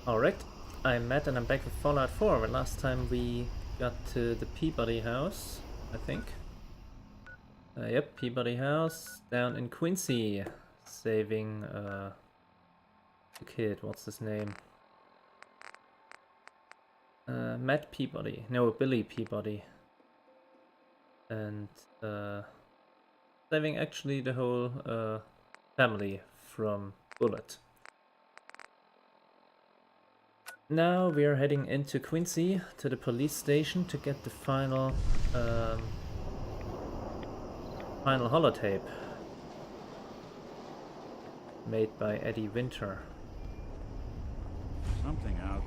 Alright, I'm Matt and I'm back with Fallout 4. The last time we got to the Peabody house, I think. Yep, Peabody house down in Quincy, saving the kid. What's his name? Matt Peabody. No, Billy Peabody. And saving actually the whole family from Bullet. Now we are heading into Quincy to the police station to get the final holotape made by Eddie Winter. Something out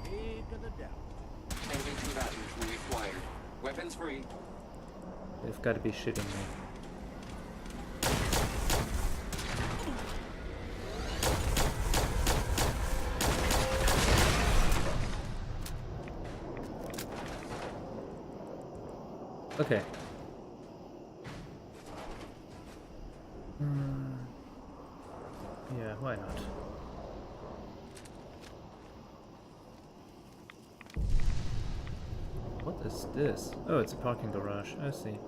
there. Big of the devil. Engaging batteries reacquired. Weapons free. They've got to be shitting me. Okay. Yeah, why not? What is this? Oh, it's a parking garage. I see.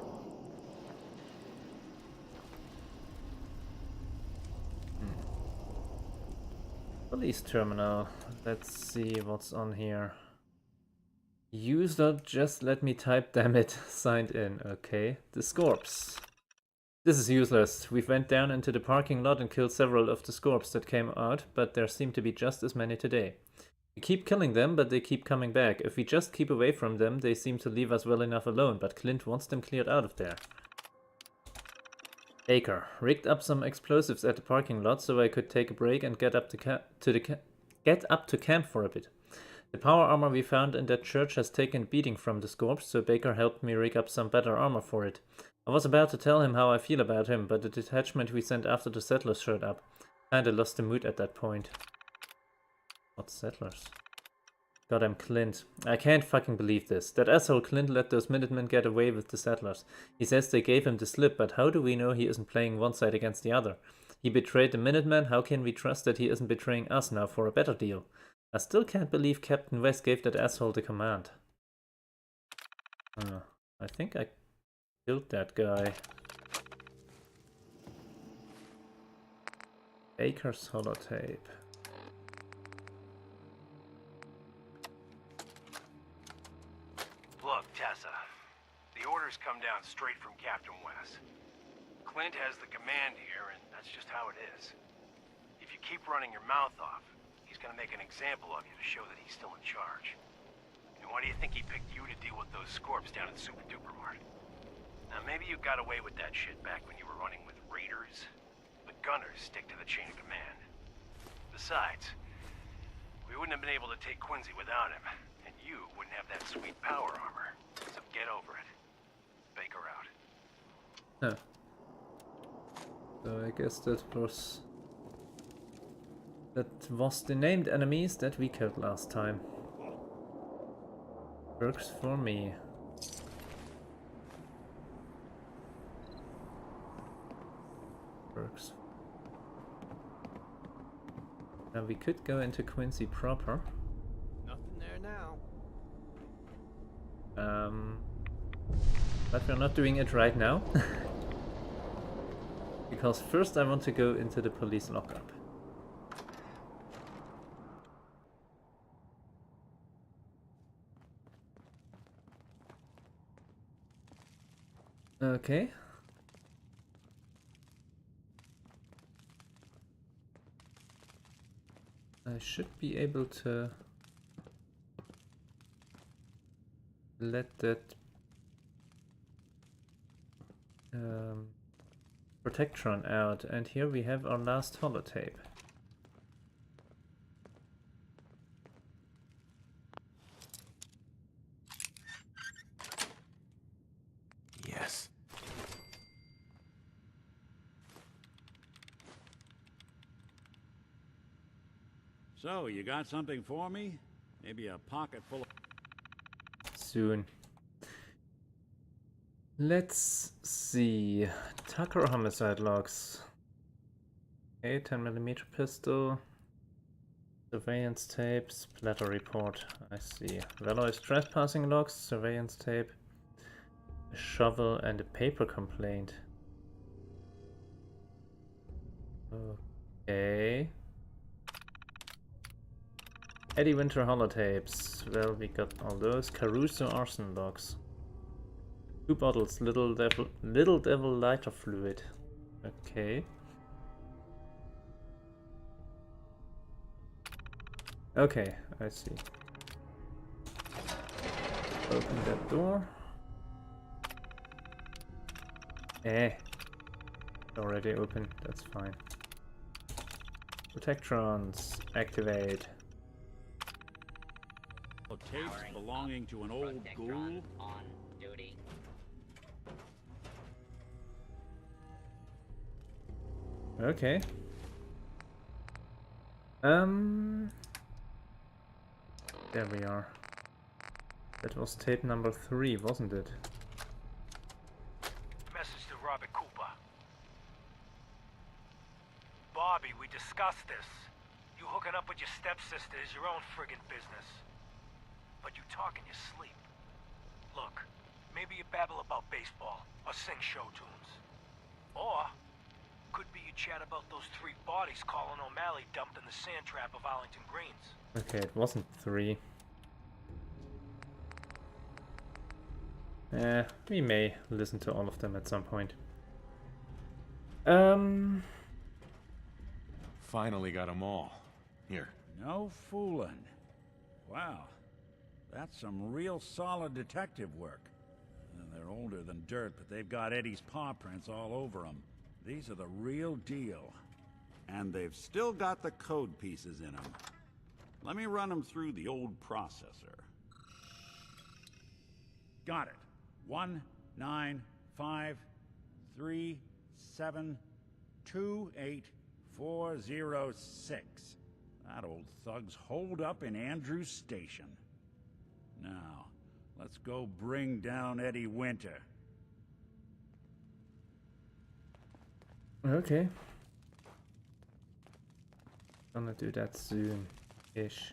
Police terminal. Let's see what's on here. User just let me type, damn it. Signed in. Okay. The Scorps. This is useless. We went down into the parking lot and killed several of the Scorps that came out, but there seem to be just as many today. We keep killing them, but they keep coming back. If we just keep away from them, they seem to leave us well enough alone, but Clint wants them cleared out of there. Baker rigged up some explosives at the parking lot so I could take a break and get up to camp for a bit. The power armor we found in that church has taken a beating from the Scorps, so Baker helped me rig up some better armor for it. I was about to tell him how I feel about him, but the detachment we sent after the settlers showed up. Kinda lost the mood at that point. What settlers? Goddamn Clint. I can't fucking believe this. That asshole Clint let those Minutemen get away with the settlers. He says they gave him the slip, but how do we know he isn't playing one side against the other? He betrayed the Minutemen, how can we trust that he isn't betraying us now for a better deal? I still can't believe Captain West gave that asshole the command. I think I killed that guy. Baker's holotape. Look, Tessa. The orders come down straight from Captain West. Clint has the command here, and that's just how it is. If you keep running your mouth off, he's gonna make an example of you to show that he's still in charge. And why do you think he picked you to deal with those Scorps down at Super Duper Mart? Now, maybe you got away with that shit back when you were running with raiders, but gunners stick to the chain of command. Besides, we wouldn't have been able to take Quincy without him, and you wouldn't have that sweet power armor. So get over it. Baker out. Oh. So I guess that was the named enemies that we killed last time. Works for me. Works. Now we could go into Quincy proper. Nothing there now. But we're not doing it right now. Because first I want to go into the police lockup. Okay. I should be able to let that Protectron out, and here we have our last holotape. Yes. So, you got something for me? Maybe a pocket full of... Soon. Let's see. Tucker homicide logs. Okay, 10mm pistol. Surveillance tape, splatter report. I see. Valois trespassing logs, surveillance tape, a shovel, and a paper complaint. Okay. Eddie Winter holotapes. Well, we got all those. Caruso arson logs. 2 bottles, little devil lighter fluid. Okay. Okay, I see. Open that door. Already open, that's fine. Protectrons, activate. Tapes belonging to an old ghoul? On duty. Okay. There we are. That was tape number 3, wasn't it? Message to Robert Cooper. Bobby, we discussed this. You hooking up with your stepsister is your own friggin' business. But you talk in your sleep. Look, maybe you babble about baseball or sing show tunes. Or could be you chat about those 3 bodies Colin O'Malley dumped in the sand trap of Arlington Greens. Okay, it wasn't 3. We may listen to all of them at some point. Finally got them all. Here. No fooling. Wow. That's some real solid detective work. They're older than dirt, but they've got Eddie's paw prints all over them. These are the real deal. And they've still got the code pieces in them. Let me run them through the old processor. Got it. 19553728406. That old thug's holed up in Andrews Station. Now, let's go bring down Eddie Winter. Okay. Gonna do that soon-ish.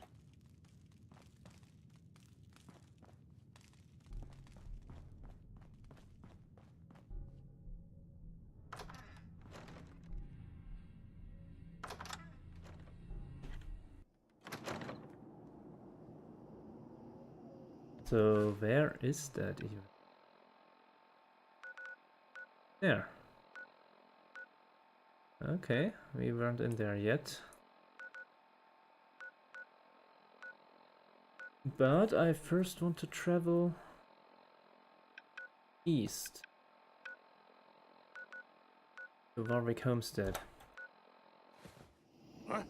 So where is that even? There. Okay, we weren't in there yet. But I first want to travel east to Warwick Homestead. Huh?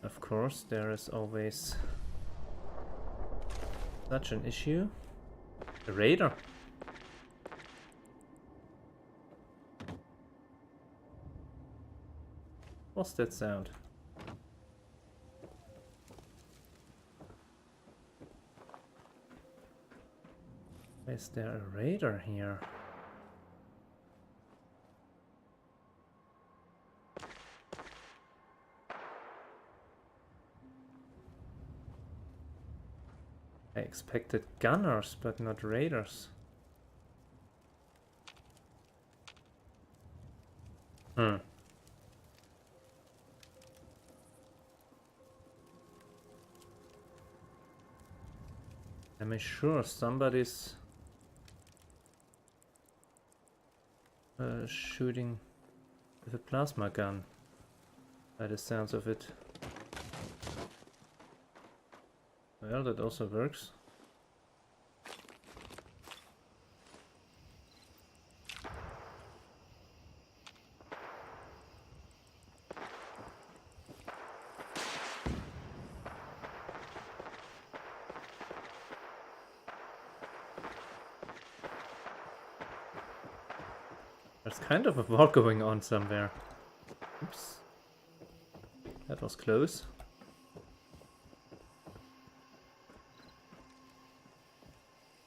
Of course, there is always such an issue. The raider. What's that sound? Is there a raider here? I expected gunners, but not raiders. Hmm. I'm sure somebody's shooting with a plasma gun, by the sounds of it. Well, that also works. There's kind of a war going on somewhere. Oops. That was close.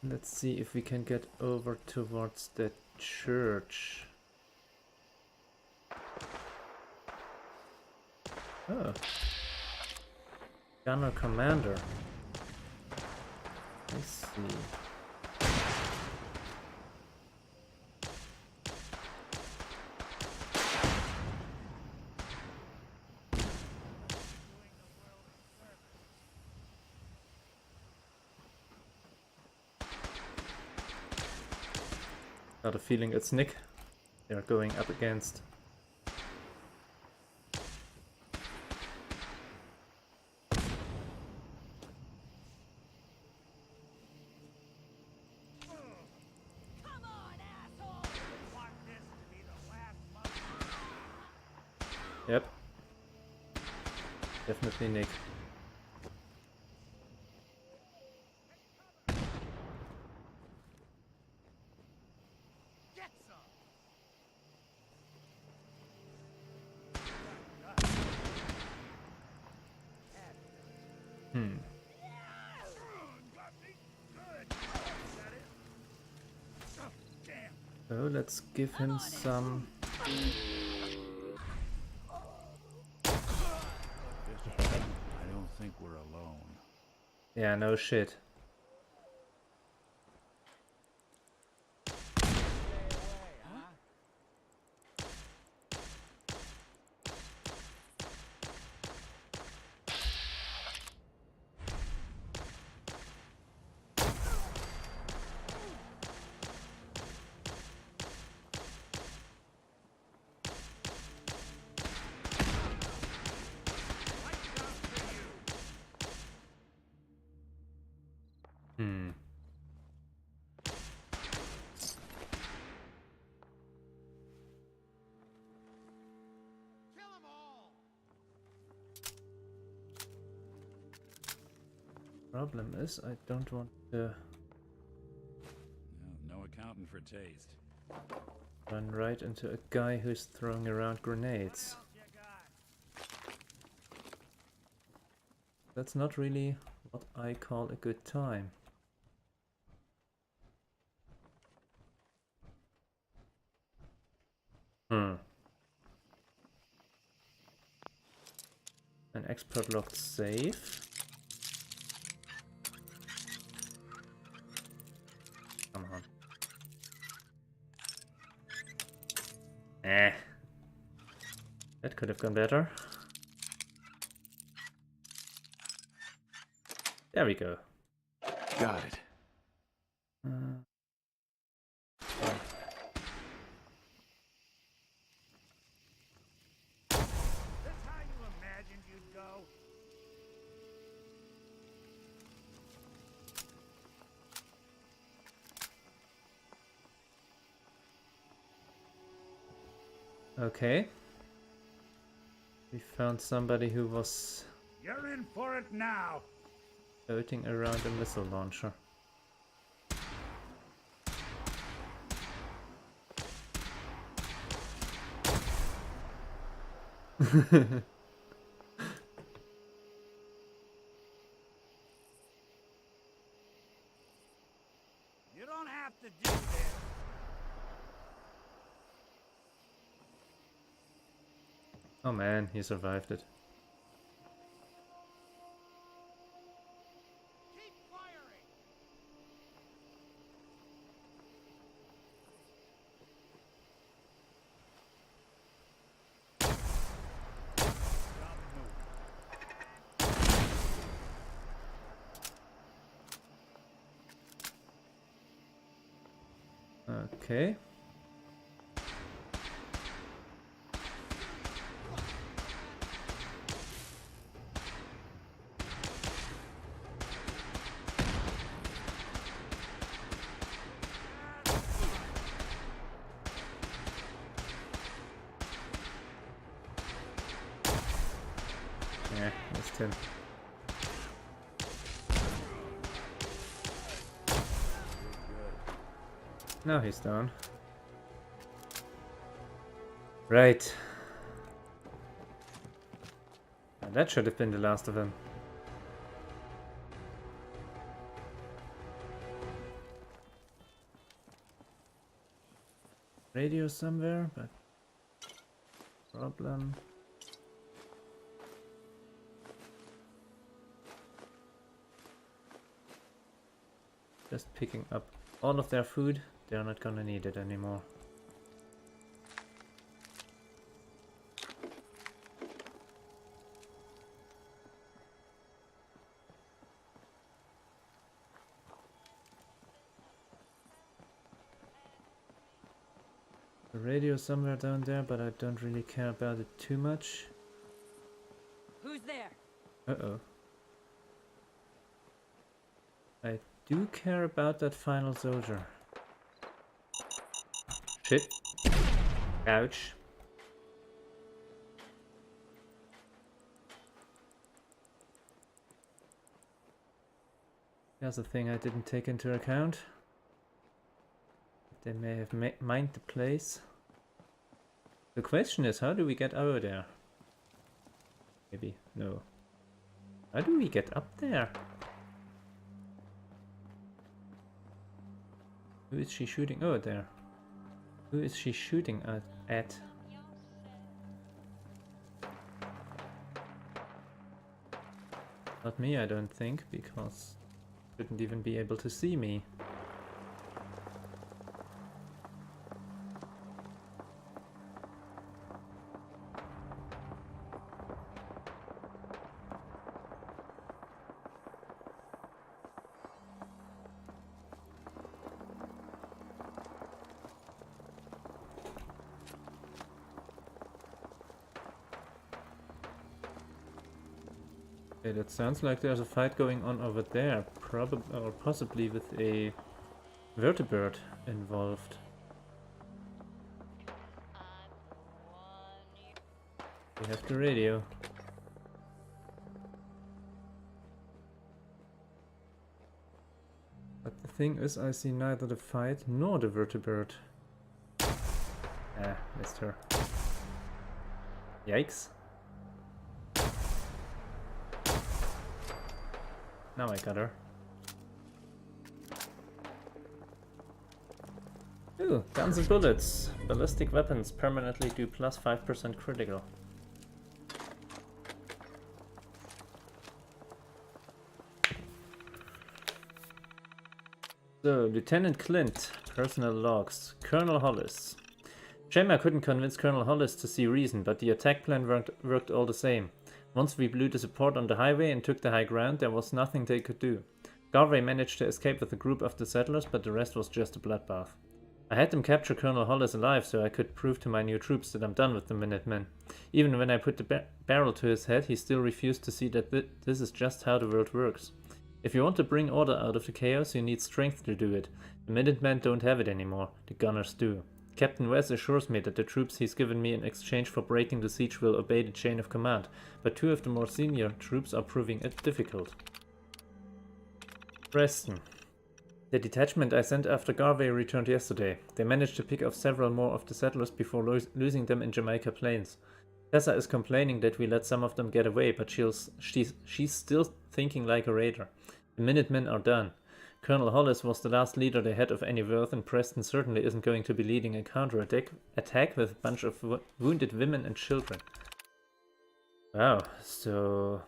Let's see if we can get over towards the church. Oh. Gunner Commander. I see. Got a feeling it's Nick they're going up against. Yep. Definitely Nick. So let's give him some. I don't think we're alone. Yeah, no shit. Problem is, I don't want to No accounting for taste. run right into a guy who's throwing around grenades. That's not really what I call a good time. An expert locked safe. Come on. That could have gone better. There we go. Got it. That's how you imagined you'd go? Okay. We found somebody who was You're in for it now. floating around a missile launcher. You don't have to do this. Oh man, he survived it. Keep firing. Okay. Yeah, missed him. Now he's down. Right. That should have been the last of them. Radio somewhere, but problem. Just picking up all of their food. They're not gonna need it anymore. The radio somewhere down there, but I don't really care about it too much. Who's there? Uh-oh. I do care about that final soldier. Shit. Ouch. There's a thing I didn't take into account. They may have mined the place. The question is, how do we get over there? Maybe. No. How do we get up there? Who is she shooting? Oh, there. Who is she shooting at? Not me, I don't think, because she shouldn't even be able to see me. Okay, that sounds like there's a fight going on over there, probably or possibly with a vertebrate involved. We have the radio. But the thing is, I see neither the fight nor the vertebrate. Ah, missed her. Yikes. Now I got her. Ooh, guns and bullets. Ballistic weapons permanently do plus 5% critical. So, Lieutenant Clint, personal logs. Colonel Hollis. Shame I couldn't convince Colonel Hollis to see reason, but the attack plan worked all the same. Once we blew the support on the highway and took the high ground, there was nothing they could do. Garvey managed to escape with a group of the settlers, but the rest was just a bloodbath. I had them capture Colonel Hollis alive so I could prove to my new troops that I'm done with the Minutemen. Even when I put the barrel to his head, he still refused to see that this is just how the world works. If you want to bring order out of the chaos, you need strength to do it. The Minutemen don't have it anymore, the Gunners do. Captain West assures me that the troops he's given me in exchange for breaking the siege will obey the chain of command, but two of the more senior troops are proving it difficult. Preston. The detachment I sent after Garvey returned yesterday. They managed to pick off several more of the settlers before losing them in Jamaica Plains. Tessa is complaining that we let some of them get away, but she's still thinking like a raider. The Minutemen are done. Colonel Hollis was the last leader they had of any worth, and Preston certainly isn't going to be leading a counter-attack with a bunch of wounded women and children. Wow, so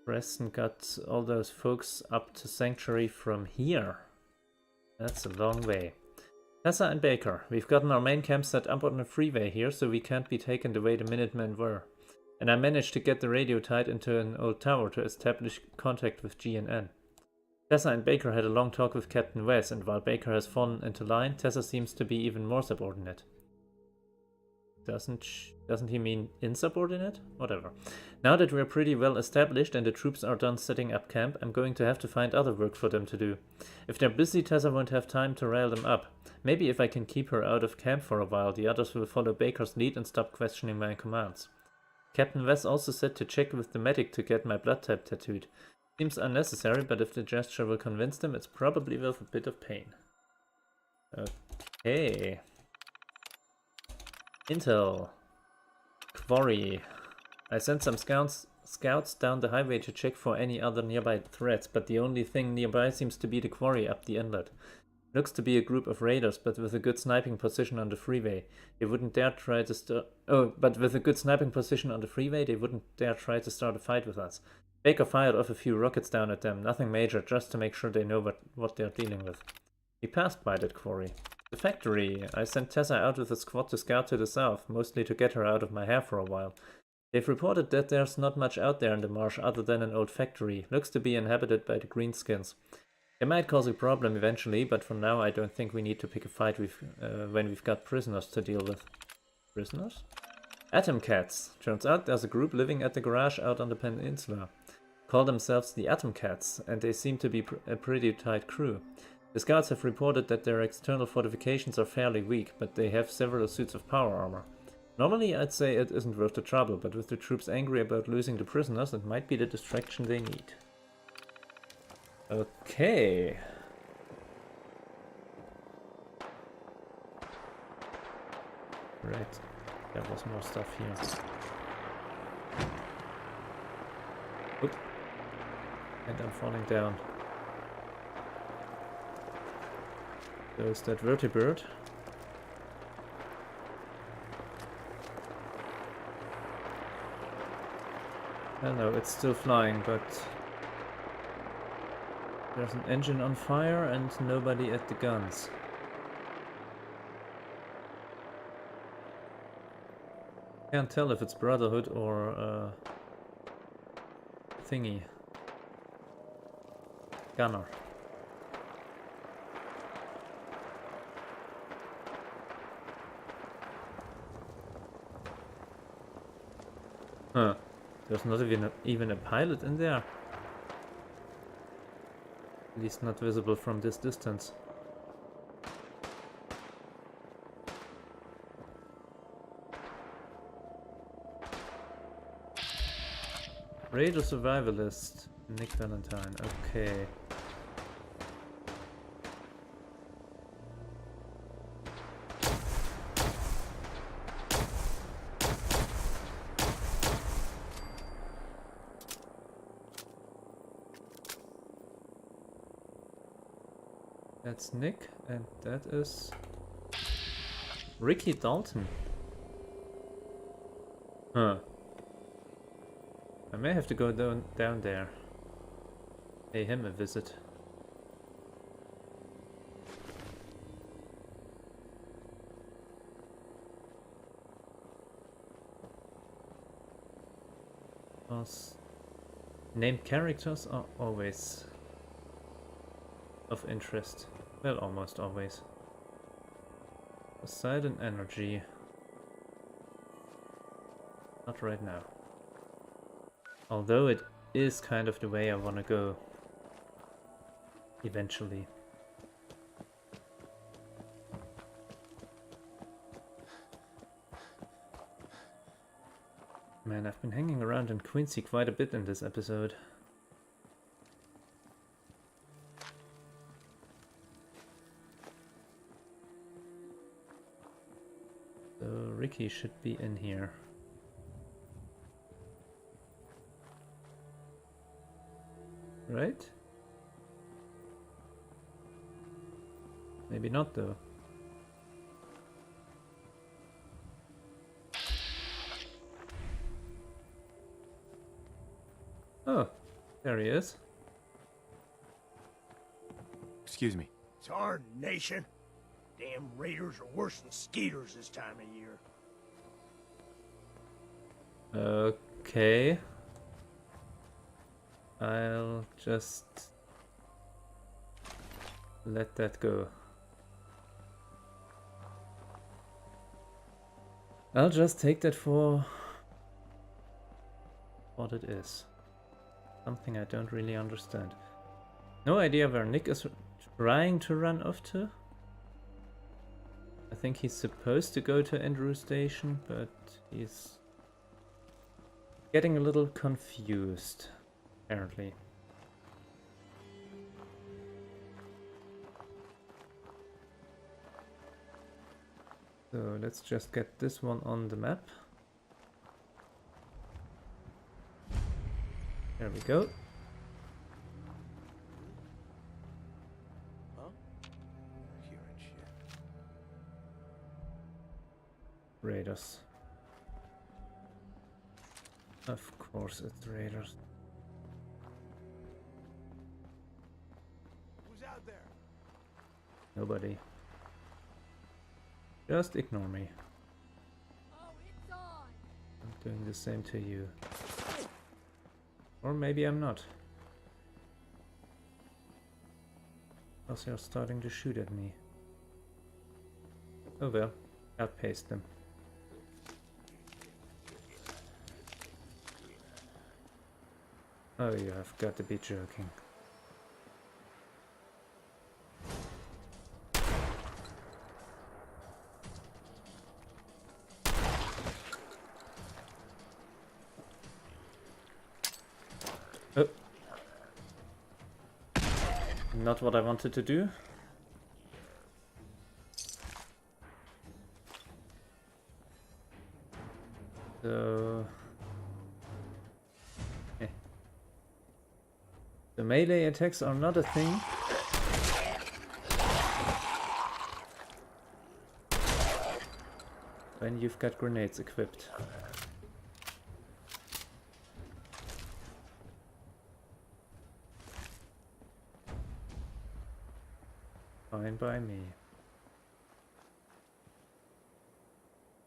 Preston got all those folks up to Sanctuary from here. That's a long way. Tessa and Baker, we've gotten our main camp set up on the freeway here, so we can't be taken the way the Minutemen were. And I managed to get the radio tied into an old tower to establish contact with GNN. Tessa and Baker had a long talk with Captain West, and while Baker has fallen into line, Tessa seems to be even more subordinate. Doesn't he mean insubordinate? Whatever. Now that we're pretty well established and the troops are done setting up camp, I'm going to have to find other work for them to do. If they're busy, Tessa won't have time to rile them up. Maybe if I can keep her out of camp for a while, the others will follow Baker's lead and stop questioning my commands. Captain West also said to check with the medic to get my blood type tattooed. Seems unnecessary, but if the gesture will convince them, it's probably worth a bit of pain. Okay. Intel. Quarry. I sent some scouts down the highway to check for any other nearby threats, but the only thing nearby seems to be the quarry up the inlet. Looks to be a group of raiders, but with a good sniping position on the freeway. They wouldn't dare try to start. Oh, but with a good sniping position on the freeway, they wouldn't dare try to start a fight with us. Baker fired off a few rockets down at them, nothing major, just to make sure they know what they're dealing with. We passed by that quarry. The factory. I sent Tessa out with a squad to scout to the south, mostly to get her out of my hair for a while. They've reported that there's not much out there in the marsh other than an old factory. Looks to be inhabited by the greenskins. It might cause a problem eventually, but for now I don't think we need to pick a fight when we've got prisoners to deal with. Prisoners? Atom Cats. Turns out there's a group living at the garage out on the peninsula. Call themselves the Atom Cats, and they seem to be a pretty tight crew. The scouts have reported that their external fortifications are fairly weak, but they have several suits of power armor. Normally I'd say it isn't worth the trouble, but with the troops angry about losing the prisoners, it might be the distraction they need. Okay. Right. There was more stuff here. Oop. And I'm falling down. There's that vertibird. Hello, it's still flying, but there's an engine on fire and nobody at the guns. Can't tell if it's Brotherhood or thingy. Gunner. Huh. There's not even a pilot in there. At least not visible from this distance. Raider Survivalist. Nick Valentine. Okay. That's Nick, and that is Ricky Dalton. Huh. I may have to go down there. Pay him a visit. Because named characters are always of interest. Well, almost always. Poseidon Energy. Not right now. Although it is kind of the way I want to go. Eventually. Man, I've been hanging around in Quincy quite a bit in this episode. So Ricky should be in here. Right? Maybe not though. Oh, there he is. Excuse me. Tarnation. Damn raiders are worse than skeeters this time of year. Okay. I'll just let that go. I'll just take that for what it is. Something I don't really understand. No idea where Nick is trying to run off to. I think he's supposed to go to Andrew Station, but he's getting a little confused, apparently. So let's just get this one on the map. There we go. Huh? Hearing shit. Raiders. Of course it's raiders. Who's out there? Nobody. Just ignore me. Oh, it's on! I'm doing the same to you. Or maybe I'm not. Because you're starting to shoot at me. Oh well, outpaced them. Oh, you have got to be joking. Oh. Not what I wanted to do. So... The melee attacks are not a thing. When you've got grenades equipped. Fine by me.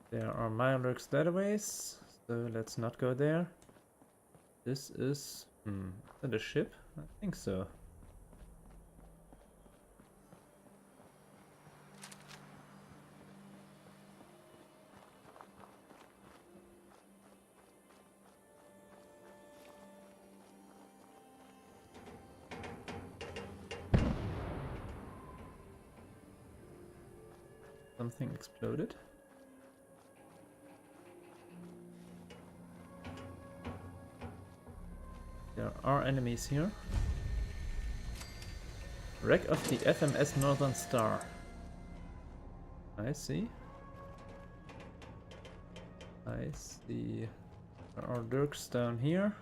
There are Mirelurks that ways, so let's not go there. This is... is that a ship? I think so. Something exploded. There are enemies here. Wreck of the FMS Northern Star. I see. I see. There are Dirks down here.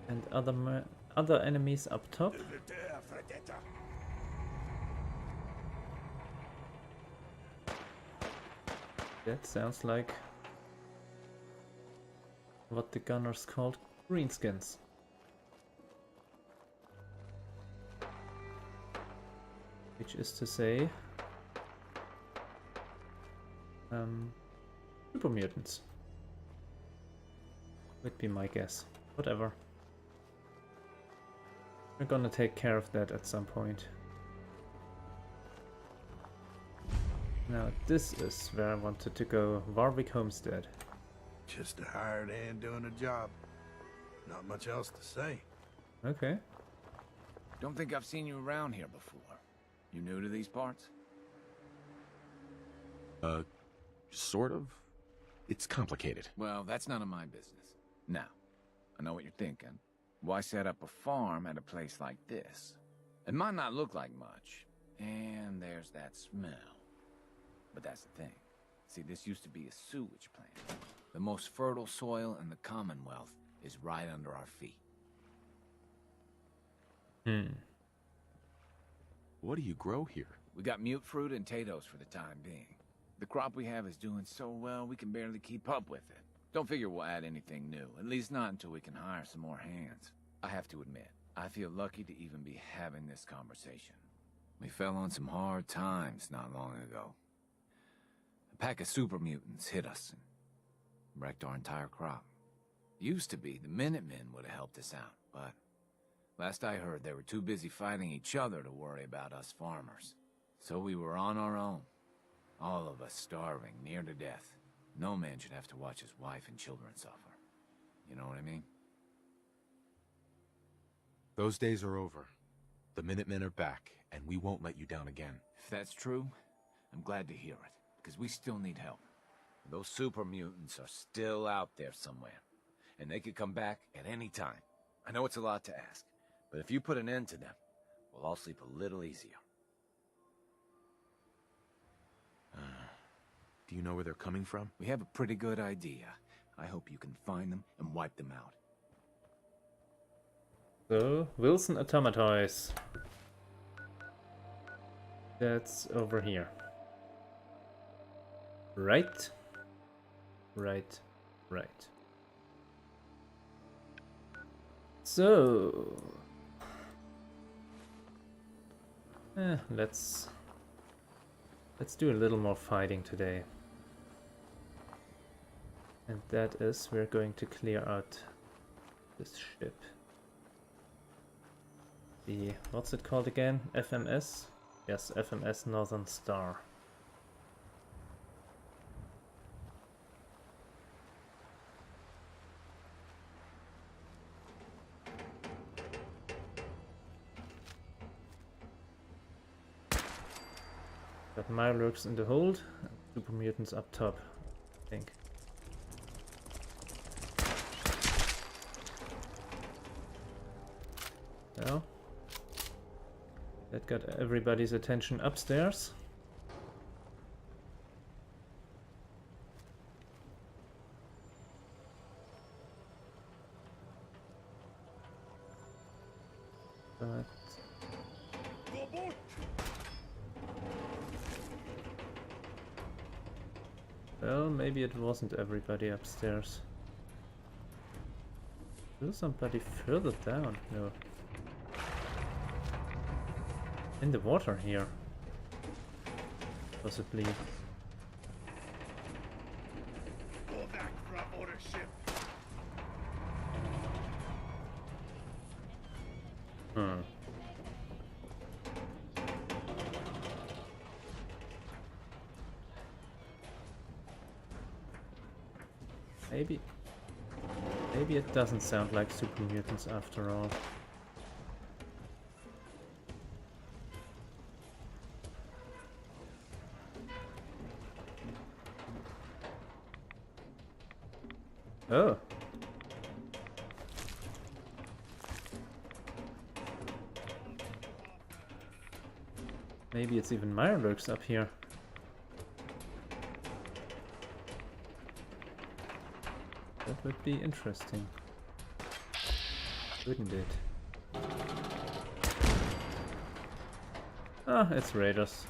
And other enemies up top. That sounds like what the gunners called greenskins. Which is to say, super mutants. Would be my guess. Whatever. We're gonna take care of that at some point. Now this is where I wanted to go. Warwick Homestead. Just a hired hand doing a job. Not much else to say. Okay. Don't think I've seen you around here before. You new to these parts? Sort of. It's complicated. Well, that's none of my business. Now, I know what you're thinking. Why set up a farm at a place like this? It might not look like much, and there's that smell. But that's the thing. See, this used to be a sewage plant. The most fertile soil in the Commonwealth is right under our feet. What do you grow here? We got mute fruit and potatoes for the time being. The crop we have is doing so well, we can barely keep up with it. Don't figure we'll add anything new, at least not until we can hire some more hands. I have to admit, I feel lucky to even be having this conversation. We fell on some hard times not long ago. A pack of super mutants hit us and wrecked our entire crop. Used to be the Minutemen would have helped us out, but last I heard they were too busy fighting each other to worry about us farmers. So we were on our own. All of us starving near to death. No man should have to watch his wife and children suffer. You know what I mean? Those days are over. The Minutemen are back, and we won't let you down again. If that's true, I'm glad to hear it, because we still need help. Those super mutants are still out there somewhere, and they could come back at any time. I know it's a lot to ask, but if you put an end to them, we'll all sleep a little easier. Do you know where they're coming from? We have a pretty good idea. I hope you can find them and wipe them out. So, Wilson Automatoys. That's over here. Right? Right. Right. So... let's do a little more fighting today. And that is, we're going to clear out this ship. The, what's it called again? FMS? Yes, FMS Northern Star. Got Mirelurks in the hold, and super mutants up top, I think. Well, that got everybody's attention upstairs. But well, maybe it wasn't everybody upstairs. Is somebody further down? No. In the water here. Possibly. Go back for our order ship. Hmm. Maybe it doesn't sound like super mutants after all. Oh. Maybe it's even Mirelurks up here. That would be interesting. Wouldn't it? Ah, it's raiders.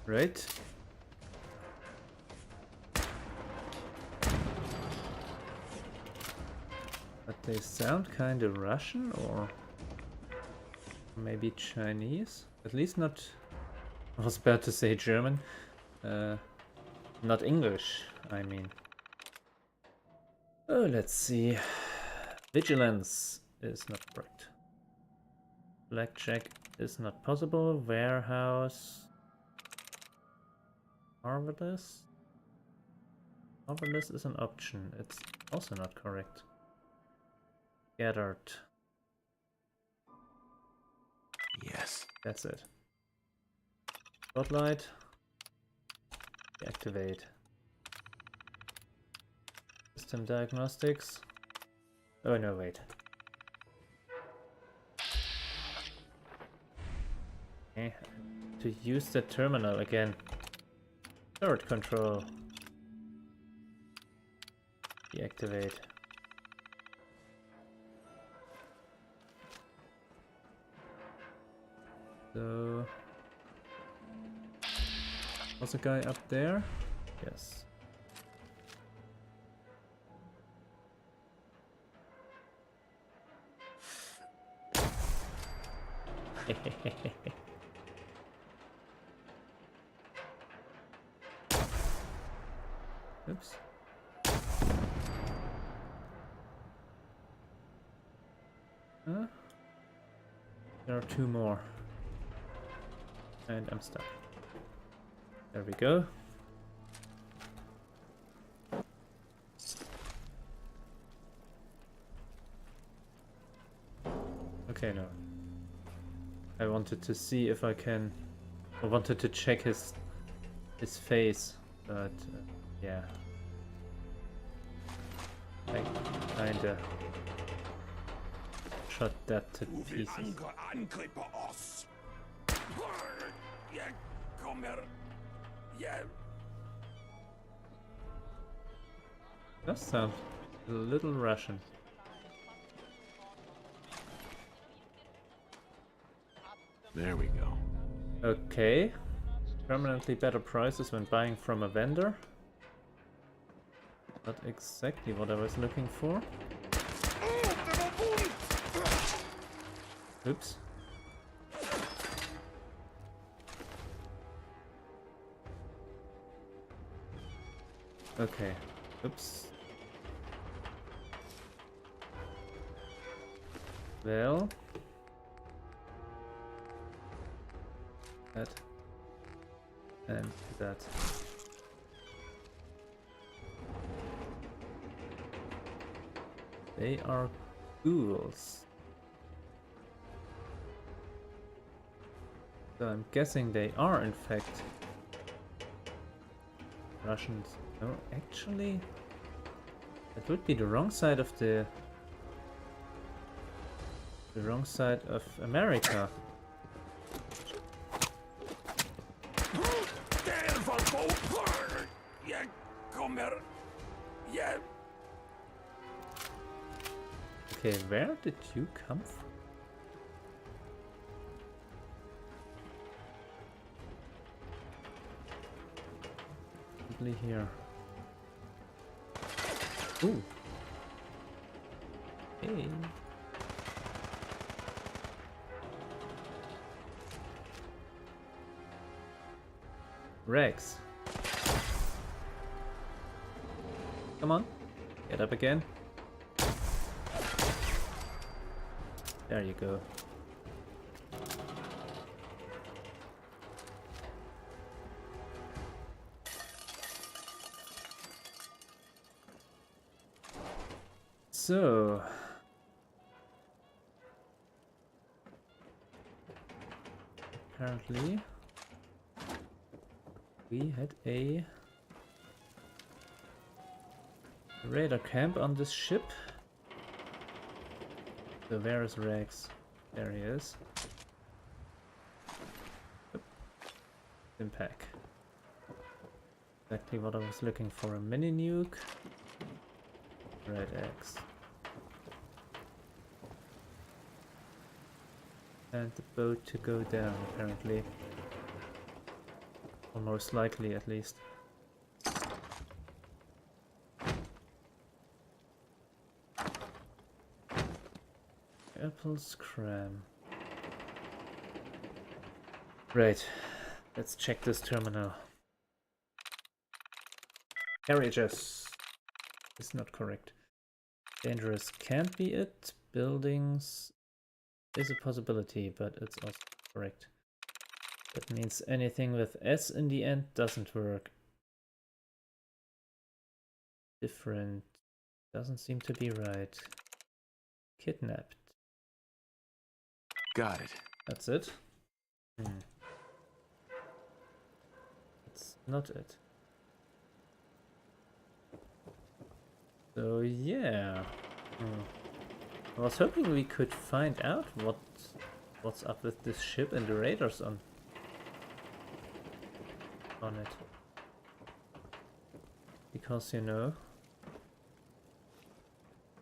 Right? But they sound kind of Russian or maybe Chinese? At least not... I was about to say German. Not English, I mean. Oh, let's see. Vigilance is not correct. Blackjack is not possible. Warehouse... Marvelous? Marvelous is an option. It's also not correct. Gathered. Yes. That's it. Spotlight. Deactivate. System diagnostics. Oh no, wait. Okay. To use the terminal again. Turret control. Deactivate. So... was a guy up there? Yes. Oops. Huh? There are two more. And I'm stuck. There we go. Okay, no. I wanted to see if I can... I wanted to check his his face, but yeah. I kinda shot that to pieces. angriper oss. Jag kommer... Does sound a little Russian. There we go. Okay. Permanently better prices when buying from a vendor. Not exactly what I was looking for. Oops. Okay. Oops. Well. That. And that. They are ghouls. So I'm guessing they are in fact Russians. No, actually that would be the wrong side of the wrong side of America. Jag kommer... Jag... Okay, where did you come from? Probably here. Ooh. Hey. Rex. Come on. Get up again. There you go. So apparently we had a raider camp on this ship. So where is Rex? There he is. Impact. Exactly what I was looking for. A mini nuke. Red X. And the boat to go down, apparently. Or most likely, at least. Apples cram. Right. Let's check this terminal. Carriages. Is not correct. Dangerous can't be it. Buildings is a possibility, but it's also correct. That means anything with S in the end doesn't work. Different. Doesn't seem to be right. Kidnapped. Got it. That's it? That's not it. So yeah. I was hoping we could find out what's up with this ship and the raiders on it. Because, you know,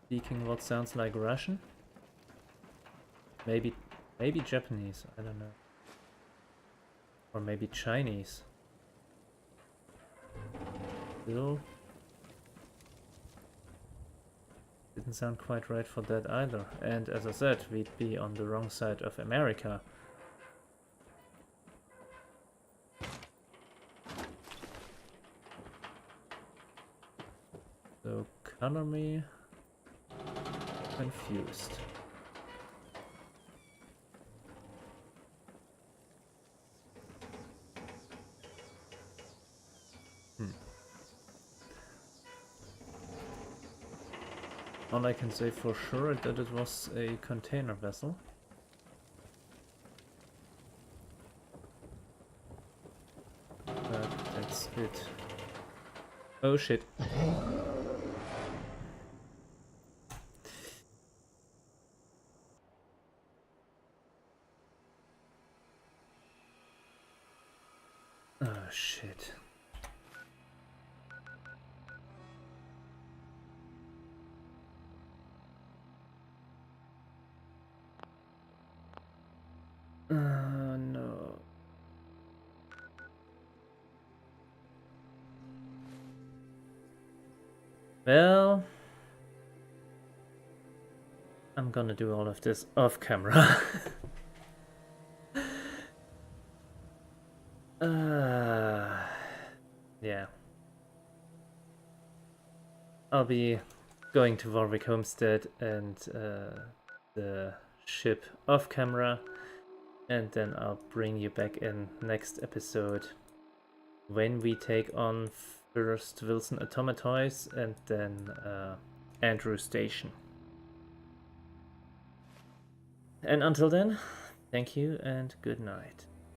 speaking what sounds like Russian, maybe Japanese, I don't know, or maybe Chinese. Still didn't sound quite right for that either. And as I said, we'd be on the wrong side of America. So color me confused. All I can say for sure is that it was a container vessel. But That's it. Oh shit. Oh shit. No. Well, I'm gonna do all of this off camera. Yeah. I'll be going to Warwick Homestead and the ship off camera, and then I'll bring you back in next episode when we take on first Wilson Automatoys and then Andrew Station. And until then, thank you and good night.